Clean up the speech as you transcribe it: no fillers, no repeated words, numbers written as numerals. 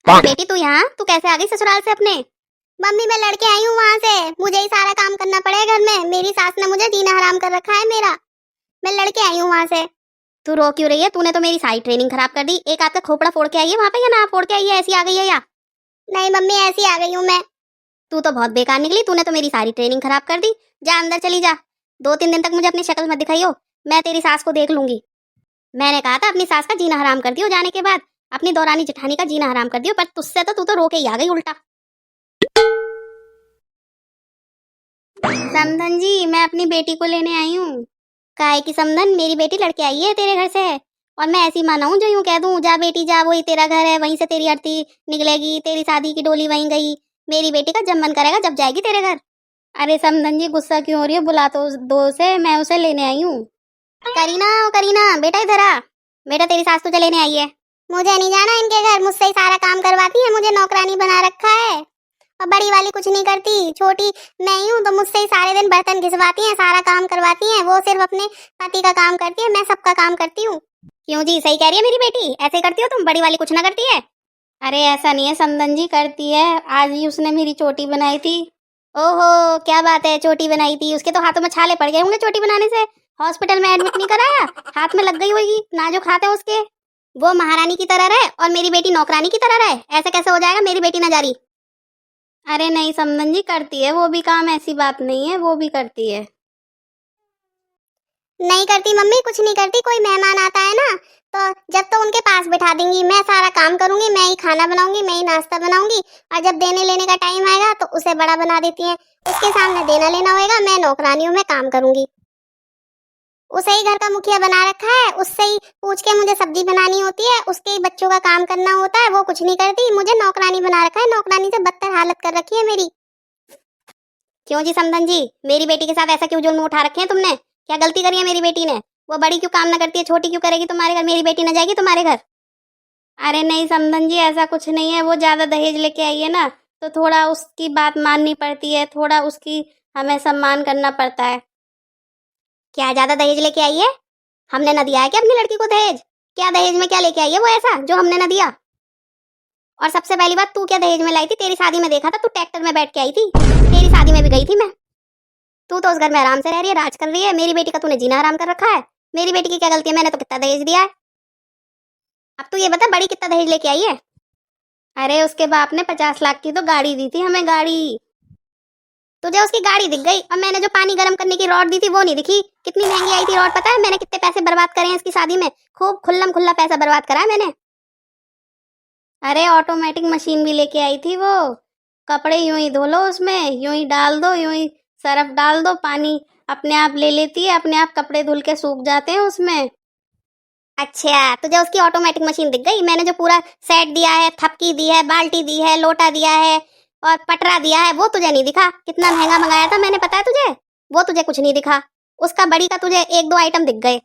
अरे बेटी तू यहाँ, तू कैसे आ गई ससुराल से अपने? मम्मी मैं लड़के आई हूँ वहाँ से, मुझे ही सारा काम करना पड़ेगा घर में। मेरी सास ने मुझे जीना हराम कर रखा है मेरा। मैं लड़के आई हूँ वहाँ से। तू रो क्यों रही है? तूने तो मेरी सारी ट्रेनिंग खराब कर दी। एक आपका खोपड़ा फोड़ के आई है वहाँ पे, या ना फोड़ के आई है? ऐसी आ गई है या? नहीं मम्मी ऐसी आ गई हूँ मैं। तू तो बहुत बेकार निकली, तूने तो मेरी सारी ट्रेनिंग खराब कर दी। जा अंदर चली जा। 2-3 दिन तक मुझे अपनी शक्ल मत दिखाइयो, मैं तेरी सास को देख लूंगी। मैंने कहा था अपनी सास का जीना हराम कर दियो, जाने के बाद अपनी दौरानी जेठानी का जीना हराम कर दियो, पर तुझसे तो तू तो रो के ही आ गई उल्टा। समधन जी मैं अपनी बेटी को लेने आई हूँ। काहे की समधन? मेरी बेटी लड़के आई है तेरे घर से, और मैं ऐसी माना हूँ जो यूं कह दूं जा बेटी जा, वही तेरा घर है, वहीं से तेरी अर्थी निकलेगी, तेरी शादी की डोली वहीं गई। मेरी बेटी का जब मन करेगा जब जाएगी तेरे घर। अरे समधन जी गुस्सा क्यों हो रही है? बुला तो दो से, मैं उसे लेने आई हूँ। करीना ओ करीना बेटा इधर आ। बेटा तेरी सास तुझे लेने आई है। मुझे नहीं जाना इनके घर, मुझसे ही सारा काम करवाती है, मुझे नौकरानी बना रखा है। और बड़ी वाली कुछ नहीं करती, छोटी मैं ही हूँ, तो मुझसे ही सारे दिन बर्तन घिसवाती हैं, सारा काम करवाती हैं। वो सिर्फ अपने पति का काम करती है, मैं सबका काम करती हूँ। क्यों जी सही कह रही है मेरी बेटी? ऐसे करती हो तुम? बड़ी वाली कुछ ना करती है? अरे ऐसा नहीं है समधन जी, करती है। आज ही उसने मेरी चोटी बनाई थी। ओहो क्या बात है, चोटी बनाई थी? उसके तो हाथों में छाले पड़ गए होंगे चोटी बनाने से। हॉस्पिटल में एडमिट नहीं कराया? हाथ में लग गई होगी, नाजुक हाथ है उसके। वो महारानी की तरह रहे और मेरी बेटी नौकरानी की तरह रहे, ऐसे कैसे हो जाएगा? मेरी बेटी ना जा रही। अरे नहीं समधन जी करती है वो भी काम, ऐसी बात नहीं है, वो भी करती है। नहीं करती मम्मी, कुछ नहीं करती। कोई मेहमान आता है ना, तो जब तो उनके पास बिठा देंगी, मैं सारा काम करूंगी, मैं ही खाना बनाऊंगी, मैं ही नाश्ता बनाऊंगी। और जब देने लेने का टाइम आएगा तो उसे बड़ा बना देती हैं। उसके सामने देना लेना होएगा, मैं नौकरानी हूँ, मैं काम करूंगी। उसे ही घर का मुखिया बना रखा है, उससे ही पूछ के मुझे सब्जी बनानी होती है, उसके ही बच्चों का काम करना होता है, वो कुछ नहीं करती। मुझे नौकरानी बना रखा है, नौकरानी से बदतर हालत कर रखी है मेरी। क्यों जी समधन जी, मेरी बेटी के साथ ऐसा क्यों जुल्म उठा रखे हैं तुमने? क्या गलती करी है मेरी बेटी ने? वो बड़ी क्यों काम ना करती है, छोटी क्यों करेगी तुम्हारे घर? मेरी बेटी ना जाएगी तुम्हारे घर? अरे नहीं समधन जी ऐसा कुछ नहीं है, वो ज्यादा दहेज लेके आई है ना, तो थोड़ा उसकी बात माननी पड़ती है, थोड़ा उसकी हमें सम्मान करना पड़ता है। क्या ज्यादा दहेज लेके आई है? हमने ना दिया है क्या अपनी लड़की को दहेज? क्या दहेज में क्या लेके आई है वो ऐसा जो हमने ना दिया? और सबसे पहली बात, तू क्या दहेज में लाई थी? तेरी शादी में देखा था तू ट्रैक्टर में बैठ के आई थी, तेरी शादी में भी गई थी मैं। तू तो उस घर में आराम से रह रही है, राज कर रही है। मेरी बेटी का तूने जीना हराम कर रखा है। मेरी बेटी की क्या गलती है? मैंने तो कितना दहेज दिया है। अब तू ये बता बड़ी कितना दहेज लेके आई है? अरे उसके बाप ने 50 लाख की तो गाड़ी दी थी हमें, गाड़ी। तुझे उसकी गाड़ी दिख गई, और मैंने जो पानी गर्म करने की रॉड दी थी वो नहीं दिखी। कितनी महंगी आई थी रॉड, पता है मैंने कितने पैसे बर्बाद करे हैं इसकी शादी में? खूब खुल्लम खुल्ला पैसा बर्बाद करा है मैंने। अरे ऑटोमेटिक मशीन भी लेके आई थी वो। कपड़े यूं ही धो लो उसमें, यूं ही डाल दो, यूं ही सर्फ डाल दो, पानी अपने आप ले लेती है, अपने आप कपड़े धुल के सूख जाते हैं उसमें। अच्छा तुझे उसकी ऑटोमेटिक मशीन दिख गई? मैंने जो पूरा सेट दिया है, थपकी दी है, बाल्टी दी है, लोटा दिया है और पटरा दिया है, वो तुझे नहीं दिखा? कितना महंगा मंगाया था मैंने, पता है तुझे? वो तुझे कुछ नहीं दिखा। उसका बड़ी का तुझे 1-2 आइटम दिख गए।